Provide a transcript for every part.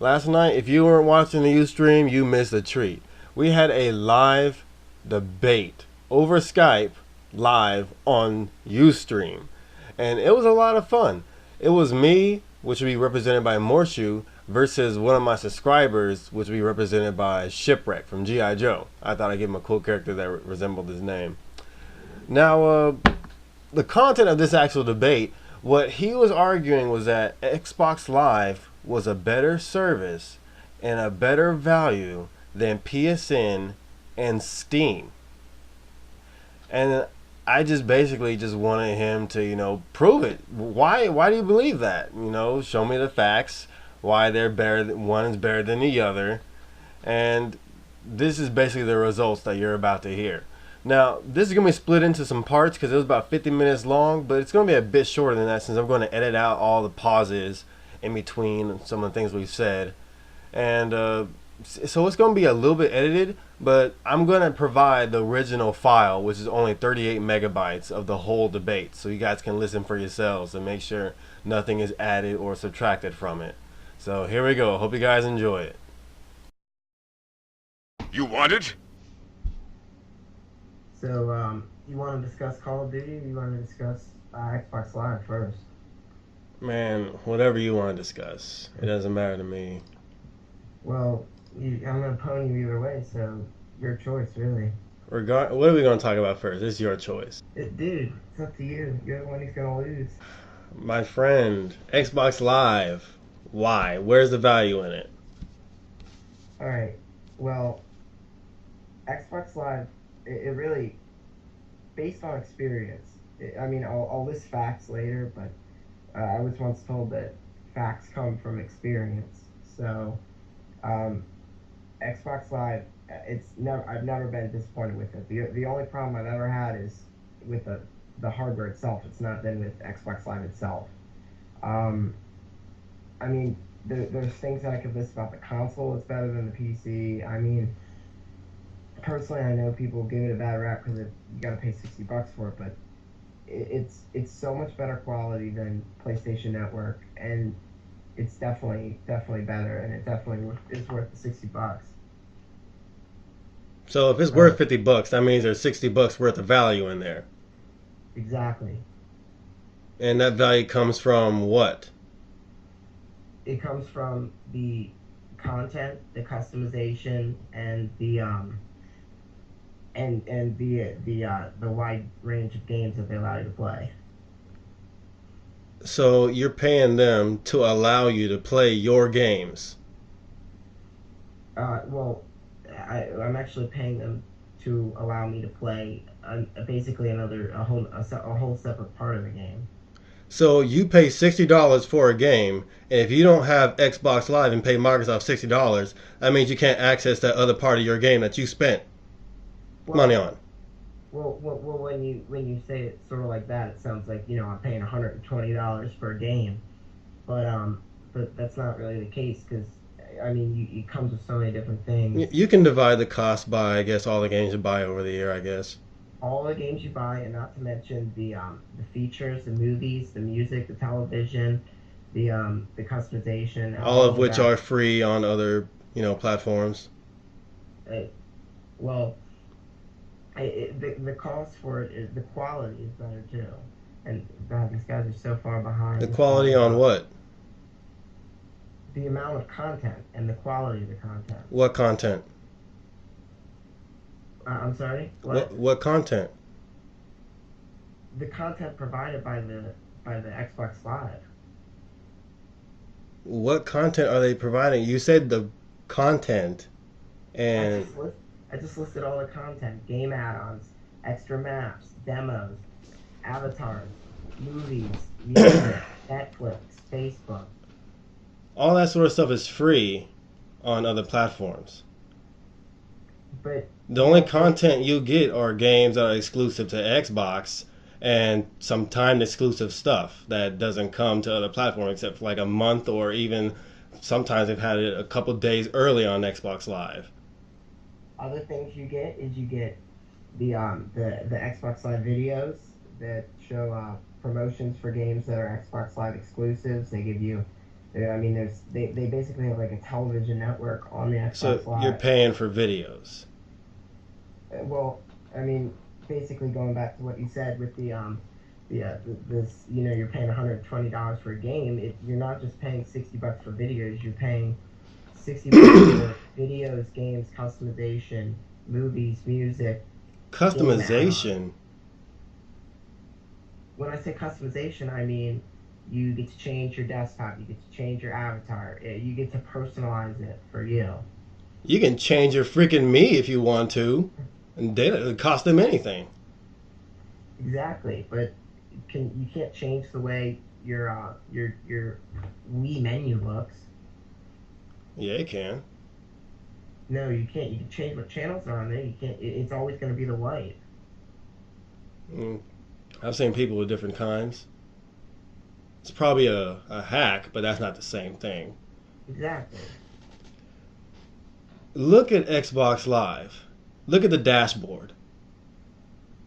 Last night, if you weren't watching the Ustream, you missed a treat. We had a live debate over Skype live on Ustream. And it was a lot of fun. It was me, which would be represented by Morshu, versus one of my subscribers, which would be represented by Shipwreck from G.I. Joe. I thought I'd give him a cool character that resembled his name. Now, the content of this actual debate, what he was arguing was that Xbox Live was a better service and a better value than PSN and Steam. And I just basically just wanted him to, prove it. Why do you believe that? Show me the facts. Why they're better, one is better than the other. And this is basically the results that you're about to hear. Now, this is going to be split into some parts because it was about 50 minutes long, but it's going to be a bit shorter than that since I'm going to edit out all the pauses in between some of the things we've said. And so it's going to be a little bit edited, but I'm going to provide the original file, which is only 38 megabytes of the whole debate, so you guys can listen for yourselves and make sure nothing is added or subtracted from it. So here we go. Hope you guys enjoy it. You want it? So, you want to discuss Call of Duty, or you want to discuss Xbox Live first? Man, whatever you want to discuss. It doesn't matter to me. Well, I'm going to pony you either way, so your choice, really. What are we going to talk about first? It's your choice. Dude, it's up to you. You're the one who's going to lose. My friend, Xbox Live. Why? Where's the value in it? Alright, well, Xbox Live, it really, based on experience, I'll list facts later, but I was once told that facts come from experience. So, Xbox Live, I've never been disappointed with it. The only problem I've ever had is with the hardware itself. It's not been with Xbox Live itself. There's things that I could list about the console. It's better than the PC. Personally, I know people give it a bad rap because you gotta pay $60 for it, but it's so much better quality than PlayStation Network, and it's definitely better, and it definitely is worth the $60. So if it's worth $50, that means there's $60 worth of value in there. Exactly. And that value comes from what? It comes from the content, the customization, and the wide range of games that they allow you to play. So you're paying them to allow you to play your games. I'm actually paying them to allow me to play basically a whole separate part of the game. So you pay $60 for a game, and if you don't have Xbox Live and pay Microsoft $60, that means you can't access that other part of your game that you spent money on. Well, when you say it sort of like that, it sounds like I'm paying $120 for a game, but that's not really the case because it comes with so many different things. You can divide the cost by, I guess, all the games you buy over the year, I guess. All the games you buy, and not to mention the features, the movies, the music, the television, the customization. All of which are free on other platforms. The cost for it is the quality is better too, and God, these guys are so far behind. The quality on what? The amount of content and the quality of the content. What content? I'm sorry. What content? The content provided by the Xbox Live. What content are they providing? You said the content, and I just listed all the content: game add-ons, extra maps, demos, avatars, movies, music, Netflix, Facebook. All that sort of stuff is free on other platforms. But the only content you get are games that are exclusive to Xbox and some timed exclusive stuff that doesn't come to other platforms except for like a month, or even sometimes they've had it a couple days early on Xbox Live. Other things you get is the Xbox Live videos that show promotions for games that are Xbox Live exclusives. They give you I mean, they basically have like a television network on the So Xbox you're Live. paying for videos. Well, I mean, basically going back to what you said with this, you're paying $120 for a game. You're not just paying $60 for videos. You're paying $60 for videos, games, customization, movies, music, game add-ons. Customization. When I say customization, I mean you get to change your desktop, you get to change your avatar, you get to personalize it for you. You can change your freaking me if you want to, and data doesn't cost them anything. Exactly, but you can't change the way your Wii menu looks. Yeah, you can. No, you can't. You can change what channels are on there. You can't. It's always going to be the white. Mm. I've seen people with different kinds. It's probably a hack, but that's not the same thing. Exactly. Look at Xbox Live. Look at the dashboard.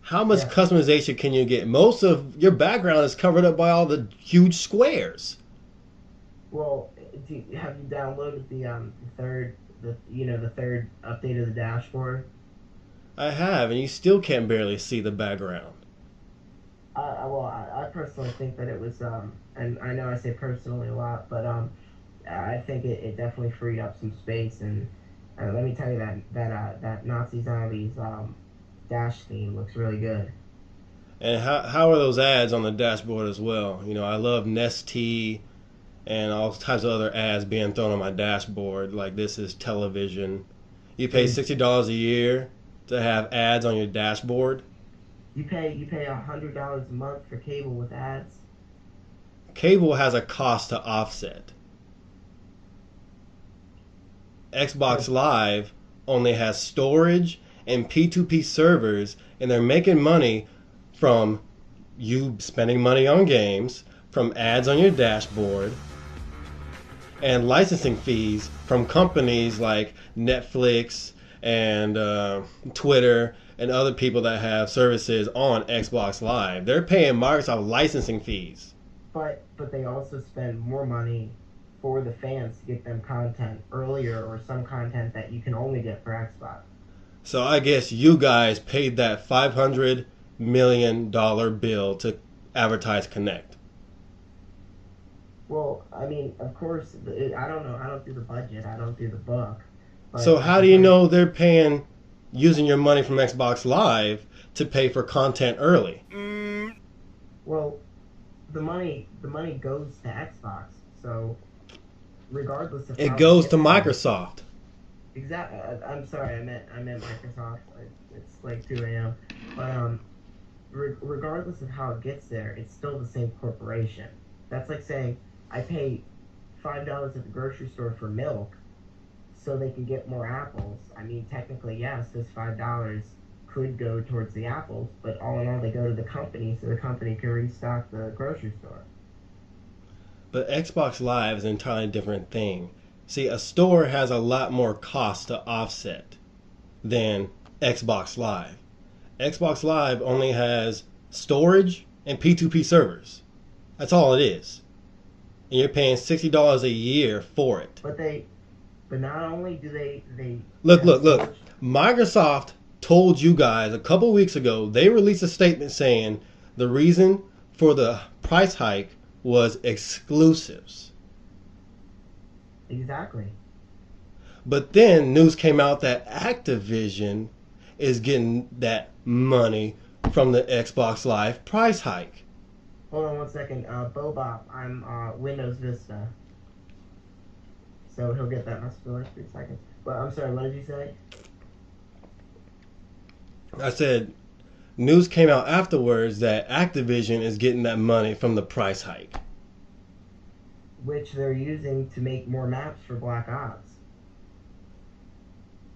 How much Yeah. customization can you get? Most of your background is covered up by all the huge squares. Well, have you downloaded the third the third update of the dashboard? I have, and you still can barely see the background. I personally think that it was and I know I say personally a lot, but I think it definitely freed up some space. And let me tell you that Nazi Zombies dash theme looks really good. And how are those ads on the dashboard as well? You know, I love Nestea and all types of other ads being thrown on my dashboard. Like this is television. You pay Dude, $60 a year to have ads on your dashboard. you pay $100 a month for cable with ads. Cable has a cost to offset. Xbox But Live only has storage and P2P servers, and they're making money from you spending money on games, from ads on your dashboard, and licensing fees from companies like Netflix and Twitter and other people that have services on Xbox Live. They're paying Microsoft licensing fees. but they also spend more money for the fans to get them content earlier, or some content that you can only get for Xbox. So I guess you guys paid that $500 million bill to advertise Connect. Well, I mean, of course, I don't know. I don't do the budget. I don't do the book. So But I how can do you tell you, know they're paying using your money from Xbox Live to pay for content early? well, the money goes to Xbox. So regardless of It how it goes to gets there, Microsoft. exactly. I'm sorry. I meant Microsoft. It's like 2 a.m. But regardless of how it gets there, it's still the same corporation. That's like saying I pay $5 at the grocery store for milk so they can get more apples. I mean, technically, yes, this $5 could go towards the apples, but all in all, they go to the company so the company can restock the grocery store. But Xbox Live is an entirely different thing. See, a store has a lot more cost to offset than Xbox Live. Xbox Live only has storage and P2P servers. That's all it is. And you're paying $60 a year for it. But not only do they Look, have look, look. storage. Microsoft told you guys a couple weeks ago, they released a statement saying the reason for the price hike was exclusives. Exactly. But then news came out that Activision is getting that money from the Xbox Live price hike. Hold on 1 second. Bobop, I'm Windows Vista, so he'll get that message in like 3 seconds. But I'm sorry, what did you say? I said news came out afterwards that Activision is getting that money from the price hike. Which they're using to make more maps for Black Ops.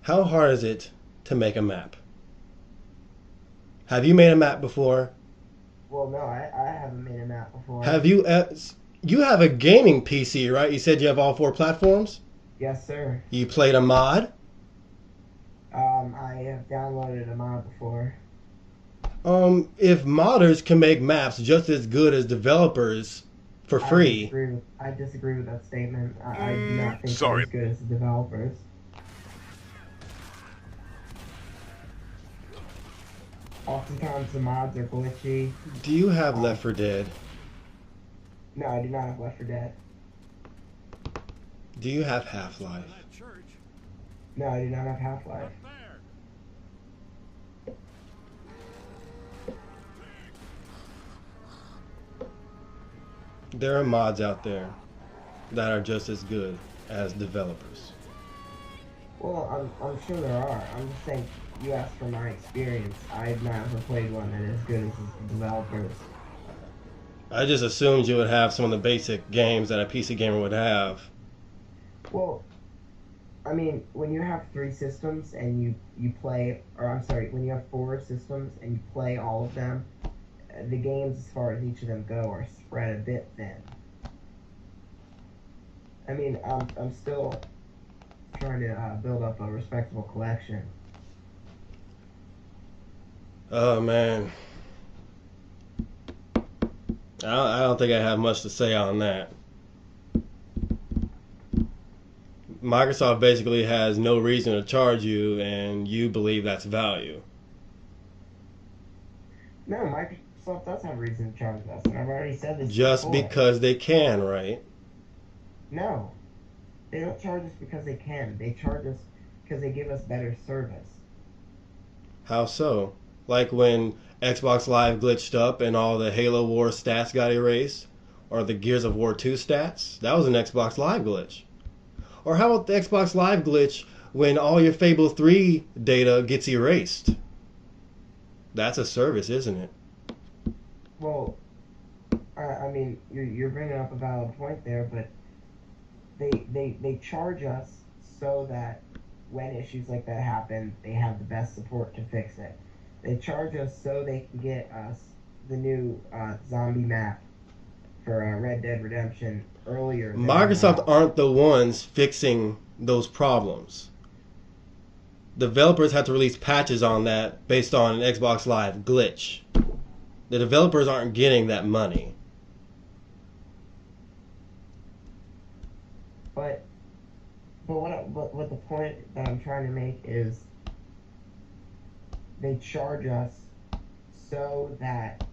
How hard is it to make a map? Have you made a map before? Well, no, I haven't made a map before. Have you? You have a gaming PC, right? You said you have all 4 platforms. Yes, sir. You played a mod. I have downloaded a mod before. If modders can make maps just as good as developers for free. I disagree with that statement. I do not think they're as good as the developers. Oftentimes the mods are glitchy. Do you have Left 4 Dead? No, I do not have Left 4 Dead. Do you have Half-Life? No, I do not have Half-Life. There are mods out there that are just as good as developers. Well, I'm sure there are. I'm just saying, you asked for my experience. I've not ever played one that is as good as the developers. I just assumed you would have some of the basic games that a PC gamer would have. Well, I mean, when you have 3 systems and you play, or I'm sorry, when you have 4 systems and you play all of them, the games as far as each of them go are spread a bit thin. I mean, I'm still trying to build up a respectable collection. Oh man, I don't think I have much to say on that. Microsoft basically has no reason to charge you, and you believe that's value. No, Microsoft does have reason to charge us, and I've already said this Just before. because they can, right? No, they don't charge us because they can. They charge us because they give us better service. How so? Like when Xbox Live glitched up and all the Halo War stats got erased? Or the Gears of War 2 stats? That was an Xbox Live glitch. Or how about the Xbox Live glitch when all your Fable 3 data gets erased? That's a service, isn't it? Well, I mean, you're bringing up a valid point there, but they charge us so that when issues like that happen, they have the best support to fix it. They charge us so they can get us the new zombie map for Red Dead Redemption earlier. Microsoft aren't the ones fixing those problems. Developers have to release patches on that based on an Xbox Live glitch. The developers aren't getting that money. But what the point that I'm trying to make is they charge us so that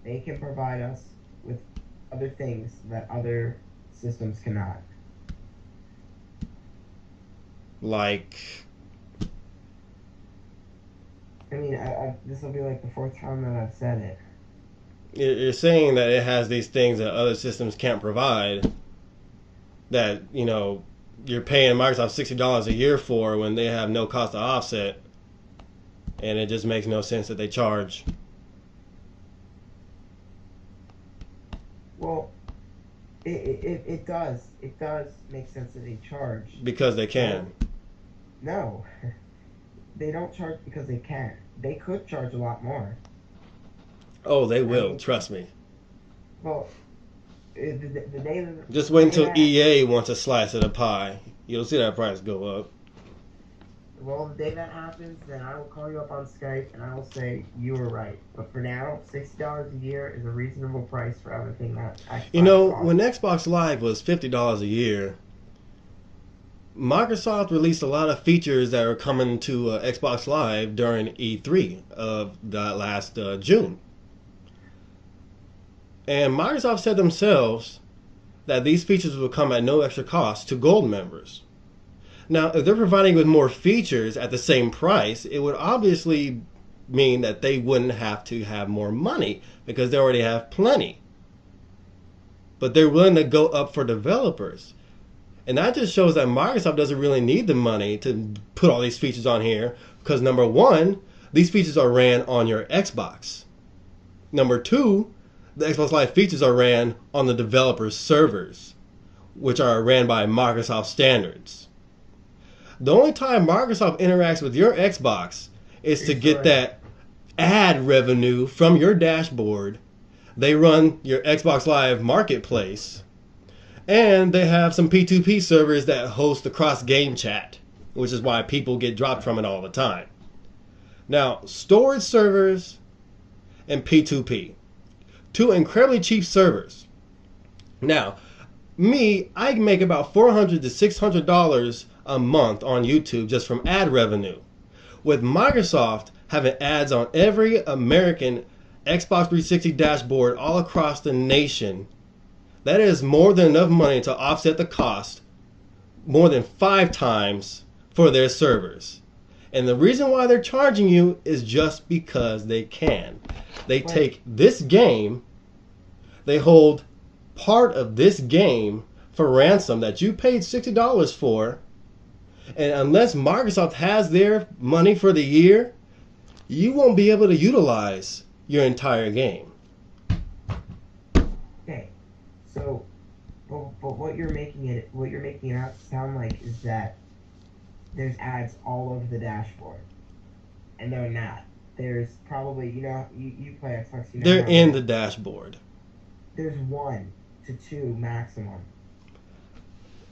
they can provide us with other things that other systems cannot. Like, I mean, this will be like the 4th time that I've said it. you're saying that it has these things that other systems can't provide, that, you know, you're paying Microsoft $60 a year for when they have no cost to offset, and it just makes no sense that they charge. Well, it does make sense that they charge. Because they can. No, they don't charge because they can. They could charge a lot more. Oh, they will, trust me. Well, the day that... Just wait until EA wants a slice of the pie. You'll see that price go up. Well, the day that happens, then I will call you up on Skype and I will say you were right. But for now, $60 a year is a reasonable price for everything that Xbox You know, costs. when Xbox Live was $50 a year, Microsoft released a lot of features that are coming to Xbox Live during E3 of the last June. And Microsoft said themselves that these features will come at no extra cost to Gold members. Now, if they're providing with more features at the same price, it would obviously mean that they wouldn't have to have more money because they already have plenty. But they're willing to go up for developers. And that just shows that Microsoft doesn't really need the money to put all these features on here because, number one, these features are ran on your Xbox. Number two, the Xbox Live features are ran on the developers' servers, which are ran by Microsoft standards. The only time Microsoft interacts with your Xbox is to get that ad revenue from your dashboard. They run your Xbox Live marketplace, and they have some P2P servers that host the cross-game chat, which is why people get dropped from it all the time. Now, storage servers and P2P, two incredibly cheap servers. Now, me, I make about $400 to $600 a month on YouTube just from ad revenue. With Microsoft having ads on every American Xbox 360 dashboard all across the nation, that is more than enough money to offset the cost more than 5 times for their servers. And the reason why they're charging you is just because they can. They take this game, they hold part of this game for ransom that you paid $60 for, and unless Microsoft has their money for the year, you won't be able to utilize your entire game. Okay, so, but what you're making it out to sound like is that there's ads all over the dashboard, and they're not. There's probably, you play Xbox. They're in the dashboard. There's 1 to 2 maximum.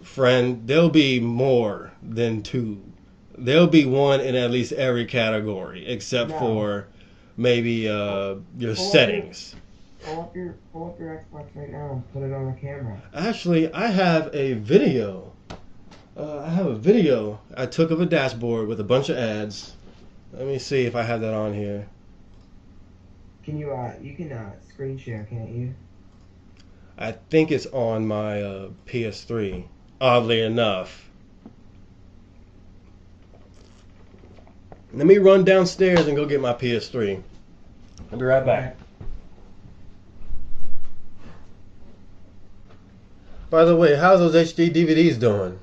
Friend, there'll be more than 2. There'll be 1 in at least every category, except for maybe your settings. Pull up your Xbox right now and put it on the camera. Actually, I have a video. I took of a dashboard with a bunch of ads. Let me see if I have that on here. Can you can screen share, can't you? I think it's on my PS3, oddly enough. Let me run downstairs and go get my PS3. I'll be right back. By the way, how's those HD DVDs doing?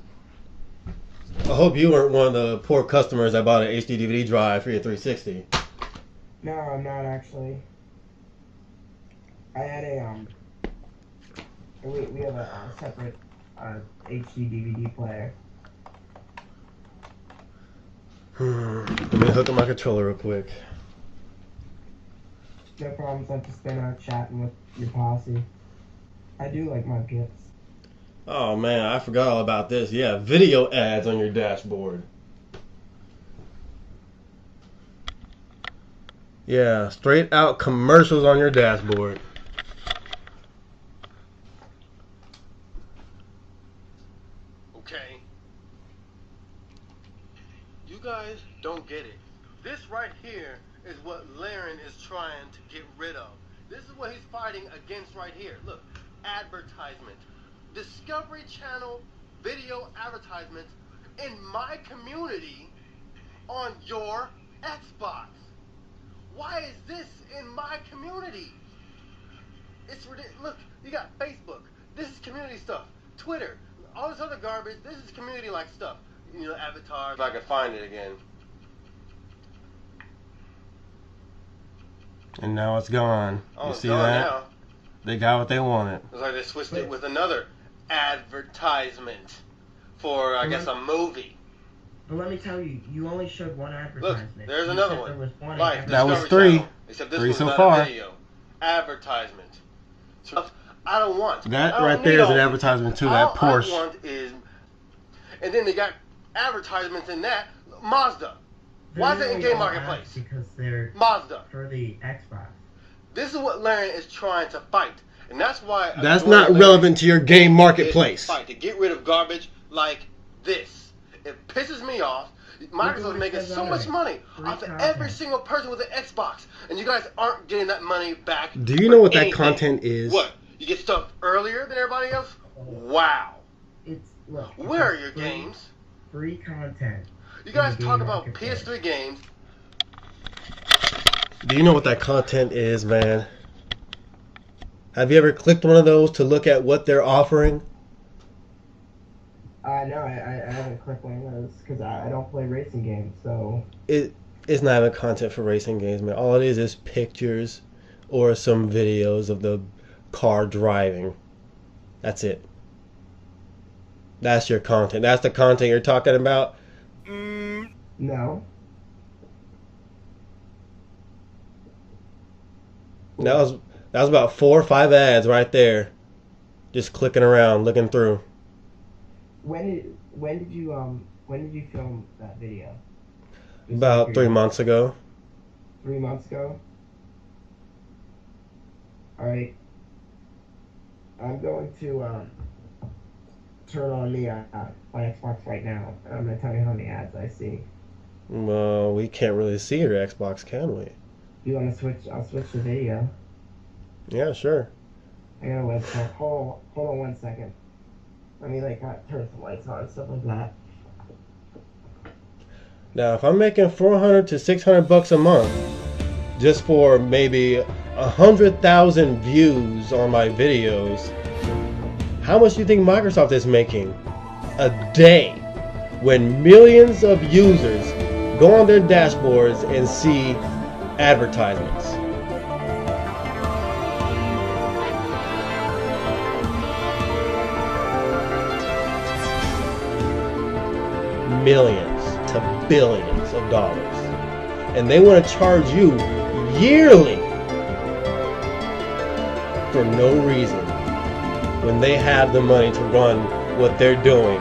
I hope you weren't one of the poor customers that bought an HD DVD drive for your 360. No, I'm not actually. I had we have a separate HD DVD player. Let me hook up my controller real quick. No problems. I've just been chatting with your posse. I do like my gifts. Oh man, I forgot all about this. Yeah, video ads on your dashboard. Yeah, straight out commercials on your dashboard. Okay. You guys don't get it. This right here is what Laren is trying to get rid of. This is what he's fighting against right here. Look, advertisement. Discovery Channel video advertisements in my community on your Xbox. Why is this in my community? It's ridiculous. Look, you got Facebook. This is community stuff. Twitter. All this other garbage. This is community-like stuff. Avatar. If I can find it again. And now it's gone. Oh, you see that? Now. They got what they wanted. It's like they switched it with another advertisement for, I guess, a movie. But let me tell you, you only showed one advertisement. Look, there's another one. There was one that was 3. Channel, except this 3 was so not far. A video. Advertisement. So I don't want. That right there is an advertisement too. That Porsche. All I want is, and then they got advertisements in that Mazda. Why is it in Game Marketplace? Because they're Mazda for the Xbox. This is what Laren is trying to fight. And that's why that's not relevant to your game marketplace. Fight to get rid of garbage like this. It pisses me off. Microsoft is making so much money off of every single person with an Xbox, and you guys aren't getting that money back. Do you know what that content is? What? You get stuff earlier than everybody else? Wow. Where are your games? Free content. You guys talk about PS3 games. Do you know what that content is, man? Have you ever clicked one of those to look at what they're offering? No, I haven't clicked one of those because I don't play racing games, so... It's not even content for racing games, man. All it is pictures or some videos of the car driving. That's it. That's your content. That's the content you're talking about? No. That was about 4 or 5 ads right there. Just clicking around, looking through. When did you film that video? About 3 months ago. 3 months ago? Alright. I'm going to turn on the my Xbox right now, and I'm gonna tell you how many ads I see. Well, we can't really see your Xbox, can we? You want to switch? I'll switch the video. Yeah, sure. I got a website. Hold on 1 second. Let me like turn some lights on and stuff like that. Now, if I'm making 400 to 600 bucks a month just for maybe 100,000 views on my videos, how much do you think Microsoft is making a day when millions of users go on their dashboards and see advertisements? Millions to billions of dollars. And they want to charge you yearly for no reason when they have the money to run what they're doing.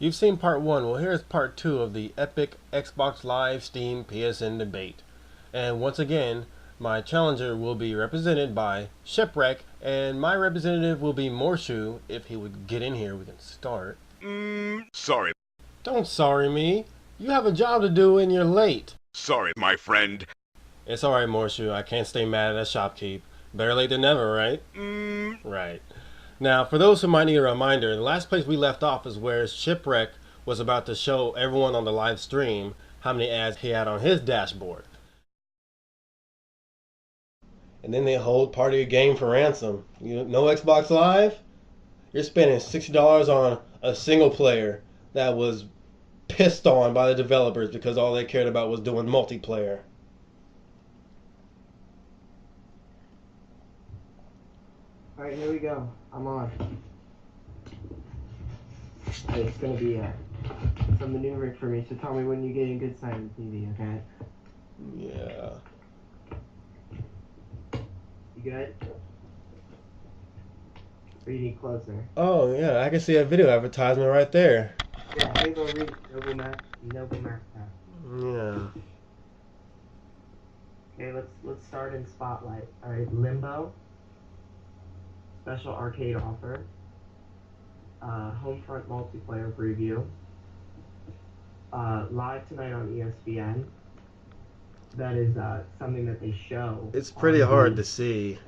You've seen part 1. Well, here's part 2 of the epic Xbox Live Steam PSN debate. And once again, my challenger will be represented by Shipwreck, and my representative will be Morshu. If he would get in here, we can start. Sorry. Don't sorry me. You have a job to do and you're late. Sorry, my friend. It's alright, Morshu. I can't stay mad at a shopkeep. Better late than never, right? Right. Now, for those who might need a reminder, the last place we left off is where Shipwreck was about to show everyone on the live stream how many ads he had on his dashboard. And then they hold part of your game for ransom. You know Xbox Live? You're spending $60 on a single player that was pissed on by the developers because all they cared about was doing multiplayer. Alright, here we go. I'm on. It's gonna be some maneuvering for me, so tell me when you get a good side of the TV, okay? Yeah. You good? Or you need closer? Oh, yeah, I can see a video advertisement right there. Yeah, Halo Reach Noble Map Pack. Yeah. Okay, let's start in Spotlight. Alright, Limbo. Special arcade offer. Homefront multiplayer preview. Live tonight on ESPN. That is something that they show. It's pretty hard to see.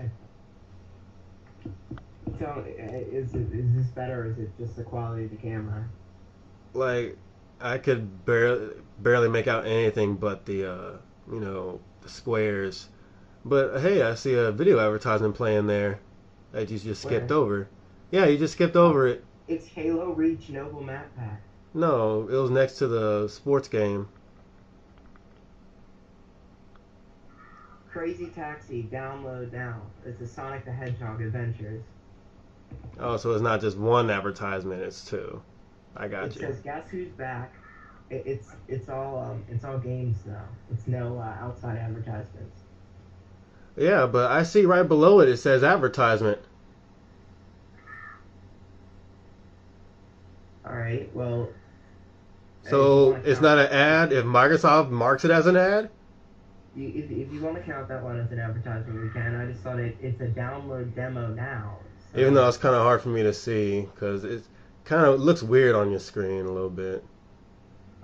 So, is this better, or is it just the quality of the camera? Like, I could barely make out anything but the, the squares. But hey, I see a video advertisement playing there that you just skipped over. Yeah, you just skipped over it. It's Halo Reach Noble Map Pack. No, it was next to the sports game. Crazy Taxi, download now. It's a Sonic the Hedgehog Adventures. Oh, so it's not just one advertisement; it's two. I got you. It says, "Guess who's back?" It's all games though. It's no outside advertisements. Yeah, but I see right below it. It says advertisement. All right. Well. So it's not an ad if Microsoft marks it as an ad? If you want to count that one as an advertisement, we can. I just thought it's a download demo now. So. Even though it's kind of hard for me to see because it kind of looks weird on your screen a little bit.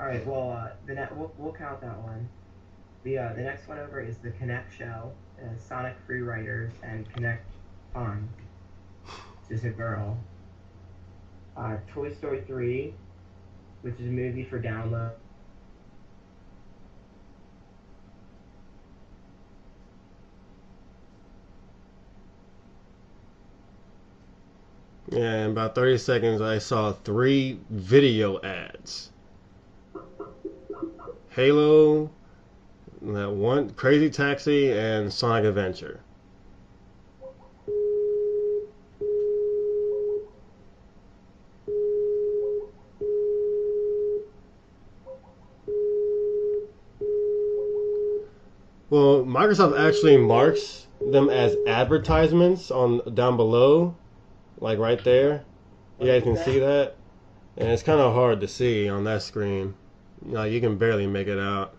All right. Well, we'll count that one. The next one over is the Connect show. Sonic Free Riders and Connect Fun. Just a girl. Toy Story 3, which is a movie for download. Yeah, in about 30 seconds I saw 3 video ads. Halo, that one, Crazy Taxi, and Sonic Adventure. Well, Microsoft actually marks them as advertisements on down below, like right there. You guys can see that? And it's kind of hard to see on that screen. You can barely make it out.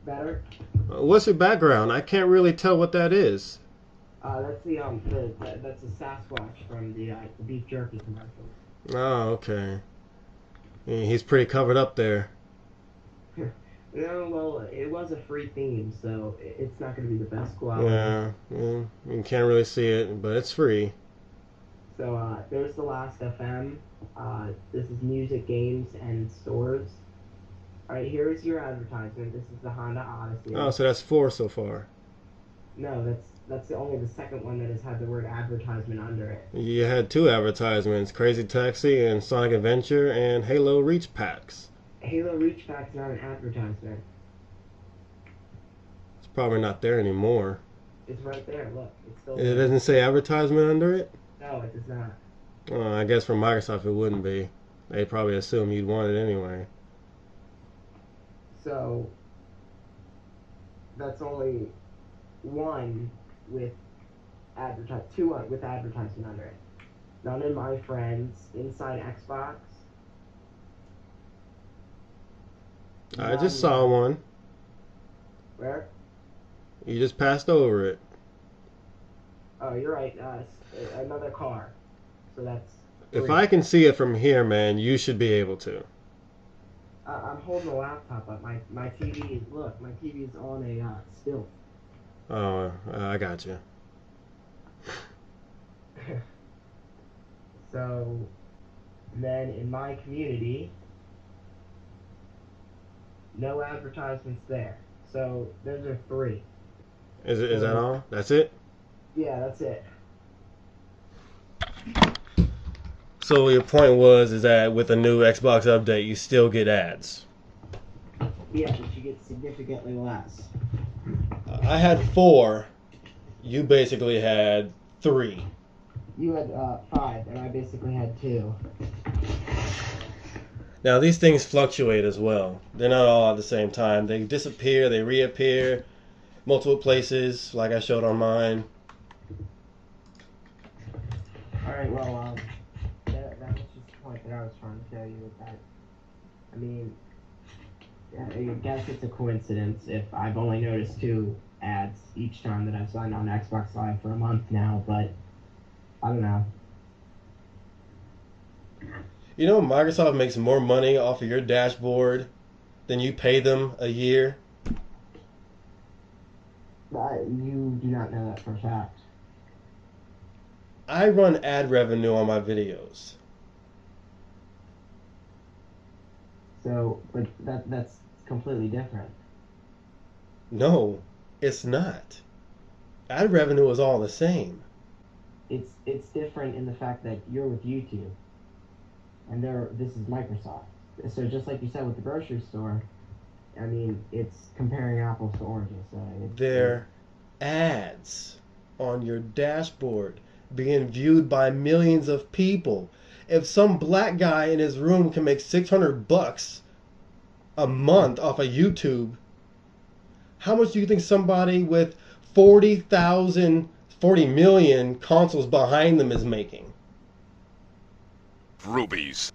Better? What's your background? I can't really tell what that is. That's that's a Sasquatch from the beef jerky commercials. Oh, okay. He's pretty covered up there. No, well, it was a free theme, so it's not going to be the best quality. Yeah, you can't really see it, but it's free. So there's the Last FM. This is music, games, and stores. All right, here's your advertisement. This is the Honda Odyssey. Oh, so that's 4 so far. No, that's only the second one that has had the word advertisement under it. You had 2 advertisements, Crazy Taxi and Sonic Adventure and Halo Reach Packs. Halo Reach Pack's not an advertisement. It's probably not there anymore. It's right there. Look, it's still It there. doesn't say advertisement under it? No, it does not. I guess for Microsoft it wouldn't be. They probably assume you'd want it anyway. So that's only one with two with advertisement under it. None in My Friends, Inside Xbox. I just saw one. Where? You just passed over it. Oh, you're right. Another car. So that's three. If I can see it from here, man, you should be able to. I'm holding a laptop up. My TV is, look, my TV is on a still. Oh, I got you. So then in my community, no advertisements there. So those are 3. Is that all? That's it? Yeah, that's it. So your point is that with the new Xbox update, you still get ads. Yeah, but you get significantly less. I had 4. You basically had 3. You had 5, and I basically had 2. Now these things fluctuate as well. They're not all at the same time. They disappear, they reappear, multiple places, like I showed on mine. All right, well, that was just the point that I was trying to show you with that. I mean, I guess it's a coincidence if I've only noticed 2 ads each time that I've signed on Xbox Live for a month now, but I don't know. You know Microsoft makes more money off of your dashboard than you pay them a year? You do not know that for a fact. I run ad revenue on my videos. So, but that's completely different. No, it's not. Ad revenue is all the same. It's different in the fact that you're with YouTube, and this is Microsoft. So just like you said with the grocery store, I mean, it's comparing apples to oranges. So They're ads on your dashboard being viewed by millions of people. If some black guy in his room can make $600 a month off of YouTube, how much do you think somebody with 40 million consoles behind them is making? Rubies.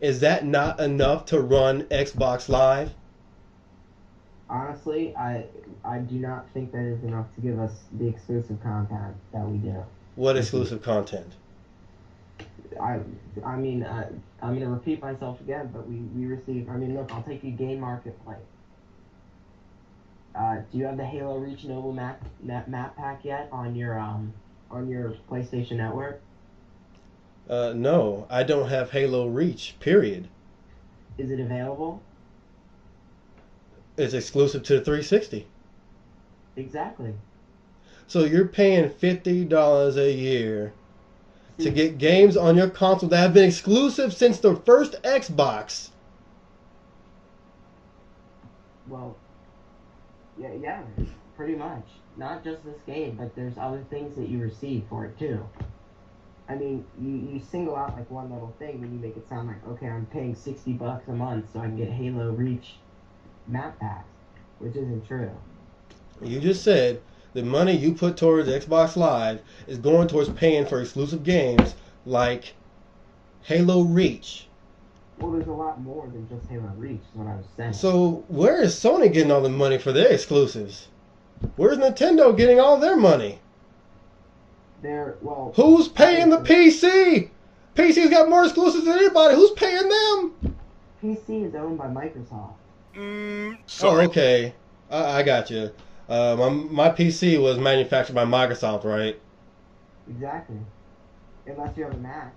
Is that not enough to run Xbox Live? Honestly, I do not think that is enough to give us the exclusive content that we do. What exclusive content? I mean, I'm going to repeat myself again, but we receive, I mean, look, I'll take you Game Marketplace. Do you have the Halo Reach Noble map pack yet on your PlayStation Network? No, I don't have Halo Reach, period. Is it available? It's exclusive to the 360. Exactly. So you're paying $50 a year to get games on your console that have been exclusive since the first Xbox. Well, yeah, pretty much. Not just this game, but there's other things that you receive for it too. I mean, you single out like one little thing when you make it sound like, okay, I'm paying $60 a month so I can get Halo Reach map packs, which isn't true. You just said The money you put towards Xbox Live is going towards paying for exclusive games like Halo Reach. Well, there's a lot more than just Halo Reach, is what I was saying. So where is Sony getting all the money for their exclusives? Where's Nintendo getting all their money? Who's paying the PC? PC's got more exclusives than anybody. Who's paying them? PC is owned by Microsoft. Sorry. Oh, okay. I got you. My PC was manufactured by Microsoft, right? Exactly. Unless you have a Mac.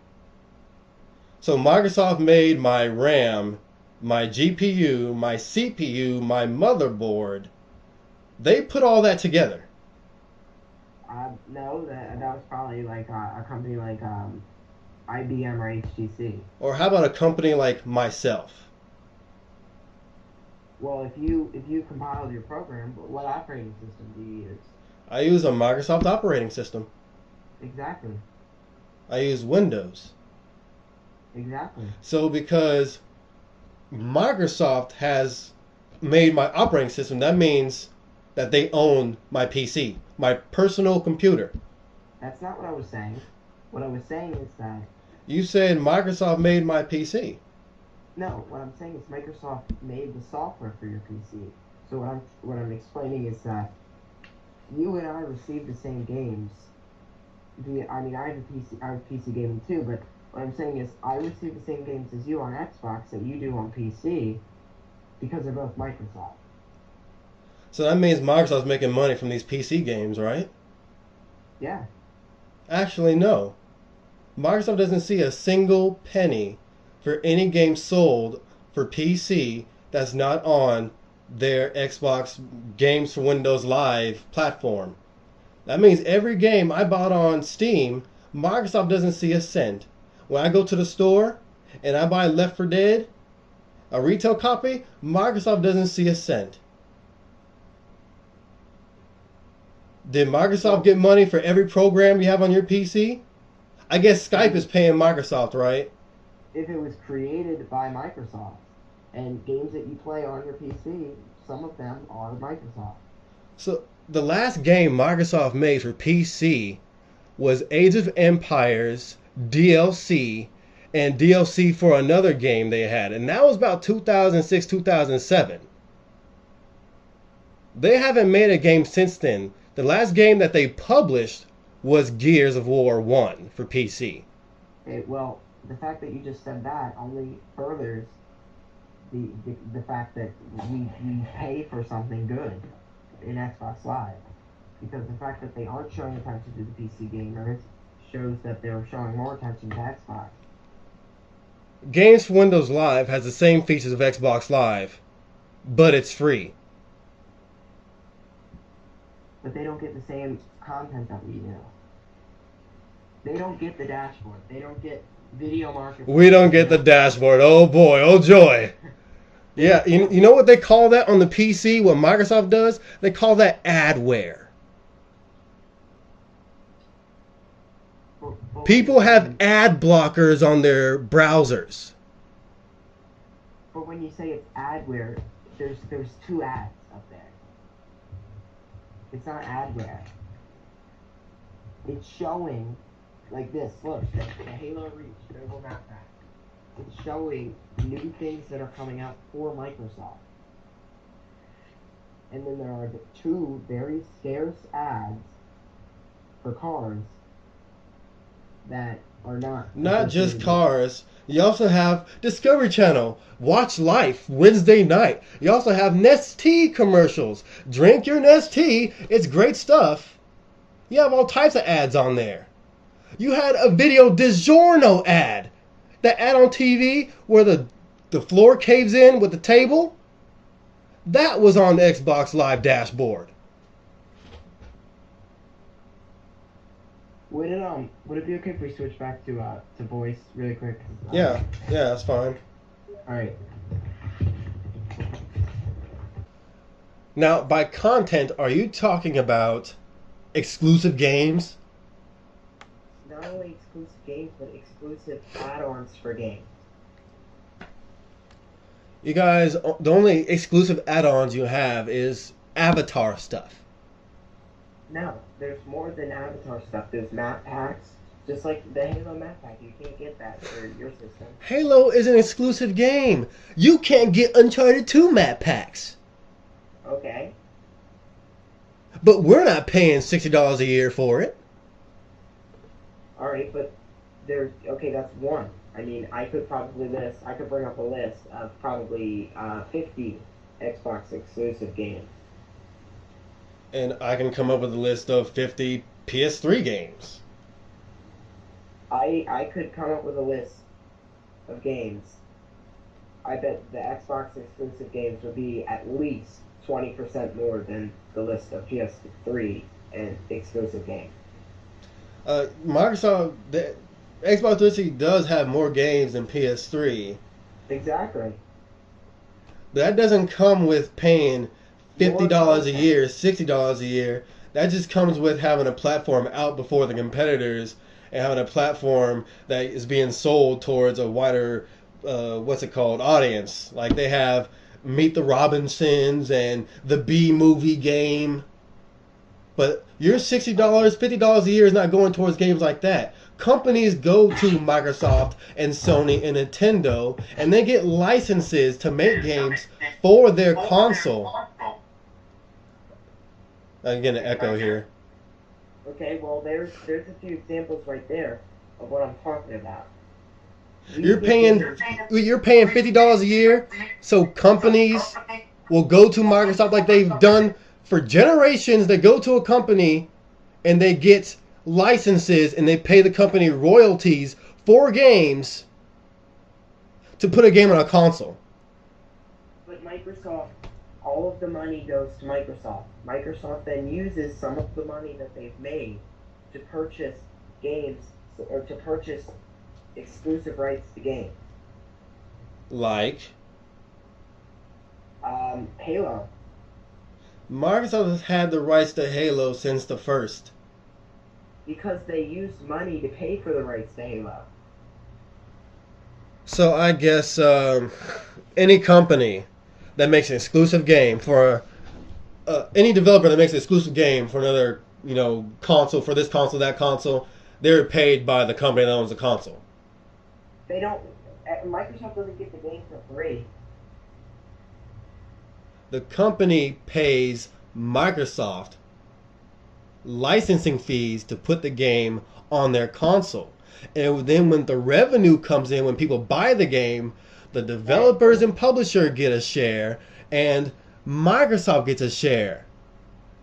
So Microsoft made my RAM, my GPU, my CPU, my motherboard. They put all that together. No, that was probably like a company like IBM or HTC. Or how about a company like myself? Well, if you compiled your program, what operating system do you use? I use a Microsoft operating system. Exactly. I use Windows. Exactly. So because Microsoft has made my operating system, that means that they own my PC, my personal computer. That's not what I was saying. What I was saying is that... You said Microsoft made my PC. No, what I'm saying is Microsoft made the software for your PC. So what I'm explaining is that you and I receive the same games. I have a PC gaming too, but what I'm saying is I receive the same games as you on Xbox that you do on PC because they're both Microsoft. So that means Microsoft's making money from these PC games, right? Yeah. Actually, no. Microsoft doesn't see a single penny for any game sold for PC that's not on their Xbox Games for Windows Live platform. That means every game I bought on Steam, Microsoft doesn't see a cent. When I go to the store and I buy Left 4 Dead, a retail copy, Microsoft doesn't see a cent. Did Microsoft get money for every program you have on your PC? I guess Skype is paying Microsoft, right? If it was created by Microsoft, and games that you play on your PC, some of them are Microsoft. So the last game Microsoft made for PC was Age of Empires DLC and DLC for another game they had, and that was about 2006, 2007. They haven't made a game since then. The last game that they published was Gears of War 1 for PC. Well, the fact that you just said that only furthers the fact that we pay for something good in Xbox Live. Because the fact that they aren't showing attention to the PC gamers shows that they're showing more attention to Xbox. Games for Windows Live has the same features of Xbox Live, but it's free. But they don't get the same content that we do. They don't get the dashboard. They don't get video market. We don't get the dashboard. Oh boy, oh joy. Yeah, you know what they call that on the PC, what Microsoft does? They call that adware. People have ad blockers on their browsers. But when you say it's adware, there's two ads up there. It's not adware. It's showing like this. Look, the Halo Reach, Global Map Pack. It's showing new things that are coming out for Microsoft. And then there are two very scarce ads for cars that are not just cars. You also have Discovery Channel, Watch Life, Wednesday night. You also have Nestea commercials. Drink your Nestea. It's great stuff. You have all types of ads on there. You had a Video DiGiorno ad. That ad on TV where the floor caves in with the table. That was on the Xbox Live dashboard. Would it be okay if we switch back to voice really quick? Yeah, that's fine. Alright. Now, by content, are you talking about exclusive games? Not only exclusive games, but exclusive add-ons for games. You guys, the only exclusive add-ons you have is Avatar stuff. No, there's more than Avatar stuff. There's map packs, just like the Halo map pack. You can't get that for your system. Halo is an exclusive game. You can't get Uncharted 2 map packs. Okay. But we're not paying $60 a year for it. All right, but there's okay. That's one. I mean, I could bring up a list of probably 50 Xbox exclusive games. And I can come up with a list of 50 PS3 games. I could come up with a list of games. I bet the Xbox exclusive games would be at least 20% more than the list of PS3 and exclusive games. Microsoft, the Xbox 360 does have more games than PS3. Exactly. But that doesn't come with paying $50 a More year, $60 a year. That just comes with having a platform out before the competitors and having a platform that is being sold towards a wider, audience. Like they have Meet the Robinsons and the B movie game. But your $60, $50 a year is not going towards games like that. Companies go to Microsoft and Sony and Nintendo and they get licenses to make games for their console. I'm getting an echo here. Okay, well there's a few examples right there of what I'm talking about. You're paying $50 a year, so companies will go to Microsoft like they've done for generations. They go to a company and they get licenses and they pay the company royalties for games to put a game on a console. But Microsoft, all of the money goes to Microsoft. Microsoft then uses some of the money that they've made to purchase games or to purchase exclusive rights to games. Like Halo. Microsoft has had the rights to Halo since the first. Because they used money to pay for the rights to Halo. So I guess any company that makes an exclusive game for any developer that makes an exclusive game for another, console, for this console, that console, they're paid by the company that owns the console. They don't. Microsoft doesn't get the game for free. The company pays Microsoft licensing fees to put the game on their console. And then when the revenue comes in, when people buy the game, the developers and publisher get a share and Microsoft gets a share.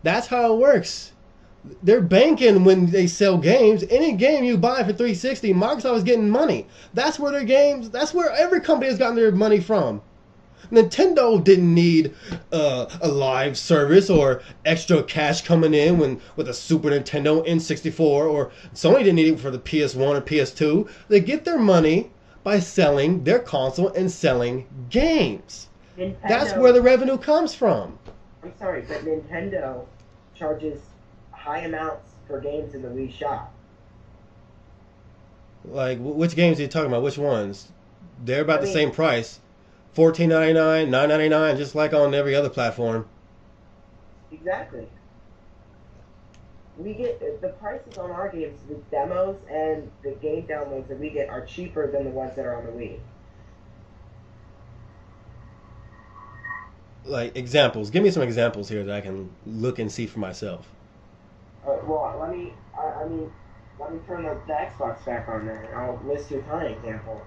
That's how it works. They're banking when they sell games. Any game you buy for 360, Microsoft is getting money. That's where that's where every company has gotten their money from. Nintendo didn't need a live service or extra cash coming in with a Super Nintendo N64, or Sony didn't need it for the PS1 or PS2. They get their money by selling their console and selling games. That's where the revenue comes from. I'm sorry, but Nintendo charges high amounts for games in the Wii shop. Like, which games are you talking about? Which ones? They're about the same price. $14.99, $9.99, just like on every other platform. Exactly. We get the prices on our games, the demos and the game downloads that we get are cheaper than the ones that are on the Wii. Like examples. Give me some examples here that I can look and see for myself. Well, let me turn the Xbox back on there, and I'll list you a ton of examples.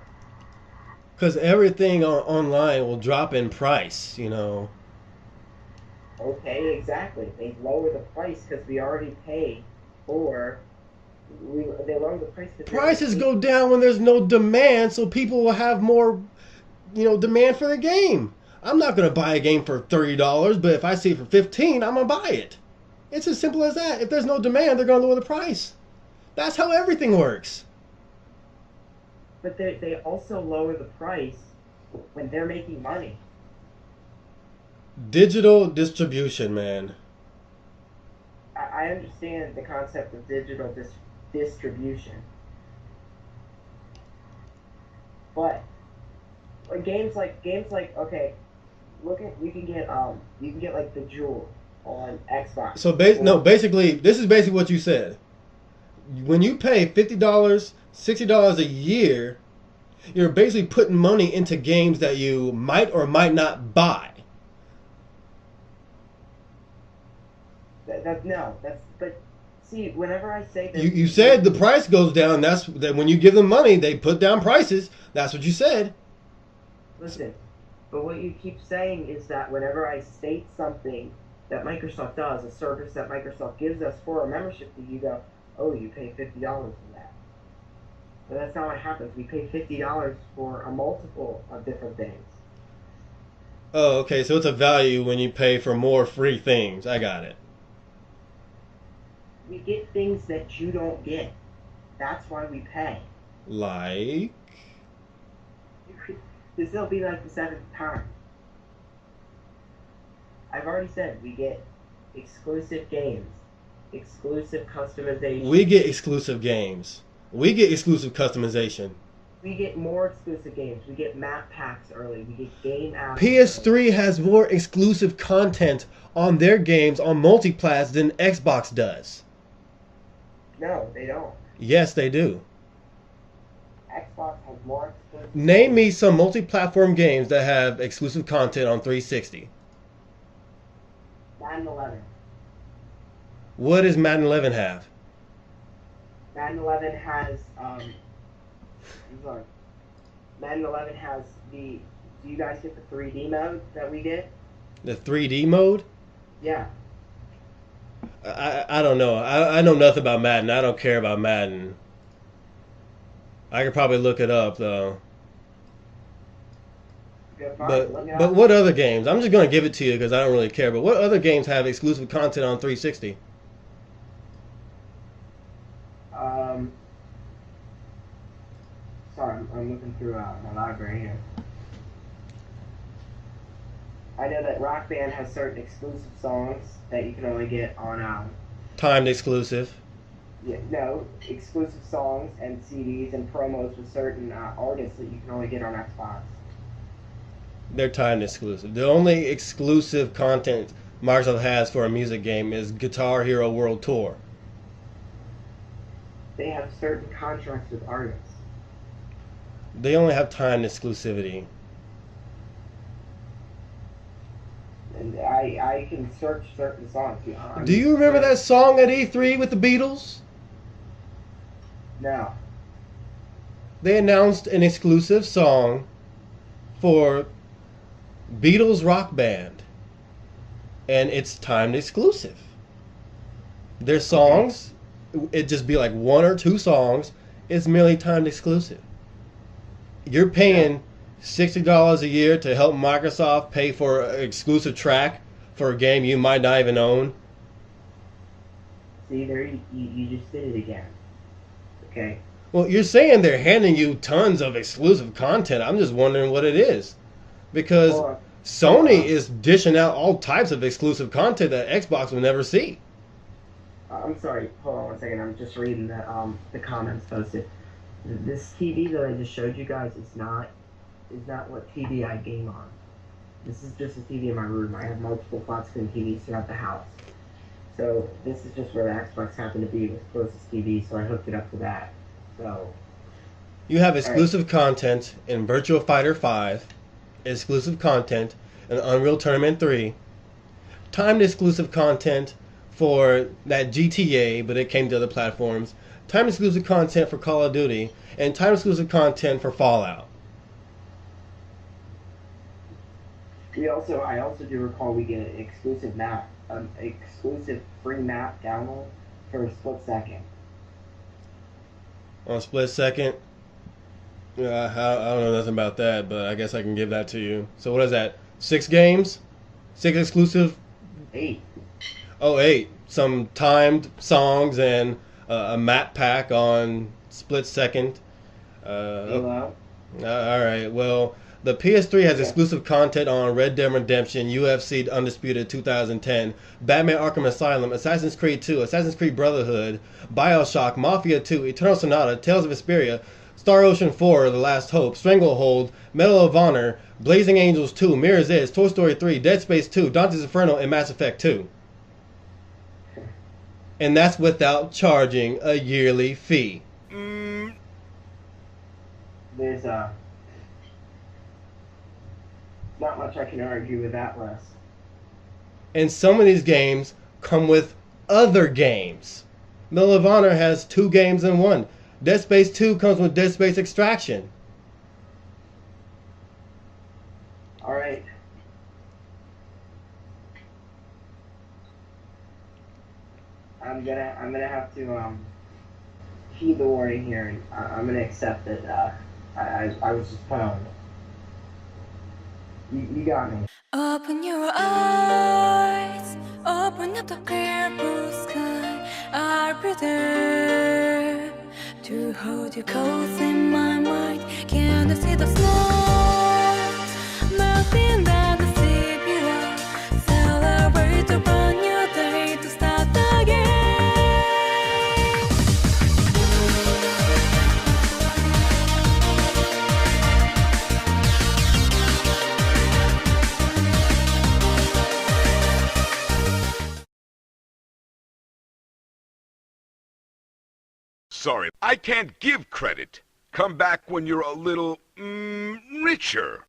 Because everything online will drop in price, Okay, exactly. They lower the price because we already paid for. They lower the price because prices go down when there's no demand, so people will have more, demand for the game. I'm not going to buy a game for $30, but if I see it for $15, I'm going to buy it. It's as simple as that. If there's no demand, they're going to lower the price. That's how everything works. But they also lower the price when they're making money. Digital distribution, man. I understand the concept of digital distribution. But games like okay, you can get like the Jewel. on Xbox. So basically, this is basically what you said. When you pay $50, $60 a year, you're basically putting money into games that you might or might not buy. But see, whenever I say that, You said the price goes down. That when you give them money, they put down prices. That's what you said. Listen, but what you keep saying is that whenever I state something that Microsoft does, a service that Microsoft gives us for a membership fee, you go, oh, you pay $50 for that. But that's not what happens. We pay $50 for a multiple of different things. Oh, okay. So it's a value when you pay for more free things. I got it. We get things that you don't get. That's why we pay. Like? This will be like the 7th time. I've already said we get exclusive games, exclusive customization. We get exclusive games. We get exclusive customization. We get more exclusive games. We get map packs early. We get game apps. PS3 has more exclusive content on their games on multiplats than Xbox does. No, they don't. Yes, they do. Xbox has more exclusive. Name me some multi-platform games that have exclusive content on 360. Madden 11. What does Madden 11 have? Madden 11 has Madden 11 has the. Do you guys get the 3D mode that we get? The 3D mode? Yeah. I don't know. I know nothing about Madden. I don't care about Madden. I could probably look it up though. But what other games? I'm just gonna give it to you because I don't really care. But what other games have exclusive content on 360? Sorry, I'm looking through my library here. I know that Rock Band has certain exclusive songs that you can only get on Timed exclusive. Yeah, no, exclusive songs and CDs and promos with certain artists that you can only get on Xbox. They're timed exclusive. The only exclusive content Microsoft has for a music game is Guitar Hero World Tour. They have certain contracts with artists. They only have timed exclusivity. And I can search certain songs. Do you remember that song at E3 with the Beatles? No. They announced an exclusive song for Beatles Rock Band. And it's timed exclusive. Their songs, it'd just be like one or two songs. It's merely timed exclusive. You're paying $60 a year to help Microsoft pay for an exclusive track for a game you might not even own. See, there you just did it again. Okay. Well, you're saying they're handing you tons of exclusive content. I'm just wondering what it is. Because Sony is dishing out all types of exclusive content that Xbox will never see. I'm sorry, hold on one second. I'm just reading the comments posted. This TV that I just showed you guys is not what TV I game on. This is just a TV in my room. I have multiple flat screen TVs throughout the house. So this is just where the Xbox happened to be with closest TV, so I hooked it up to that. So you have exclusive content in Virtua Fighter 5, exclusive content in Unreal Tournament 3, timed exclusive content for that GTA, but it came to other platforms, timed exclusive content for Call of Duty, and timed exclusive content for Fallout. I also do recall we get an exclusive map, exclusive free map download for a split second. On Split Second? I don't know nothing about that, but I guess I can give that to you. So what is that? 6 games? 6 exclusive? 8. Oh, 8. Some timed songs and a map pack on Split Second. Halo. Alright, well, the PS3 has exclusive content on Red Dead Redemption, UFC Undisputed 2010, Batman Arkham Asylum, Assassin's Creed 2, Assassin's Creed Brotherhood, Bioshock, Mafia 2, Eternal Sonata, Tales of Vesperia, Star Ocean 4, The Last Hope, Stranglehold, Medal of Honor, Blazing Angels 2, Mirror's Edge, Toy Story 3, Dead Space 2, Dante's Inferno, and Mass Effect 2. And that's without charging a yearly fee. There's not much I can argue with that, Les. And some of these games come with other games. Medal of Honor has 2 games in one. Dead Space 2 comes with Dead Space Extraction. All right. I'm gonna have to heed the warning here, and I'm gonna accept that I was just pwned. You got me. Open your eyes, open up the clear blue sky. I'll be there to hold you close in my mind. Can't you see the snow melting down the sea below? Celebrate a brand new day to start again. Sorry, I can't give credit. Come back when you're a little, richer.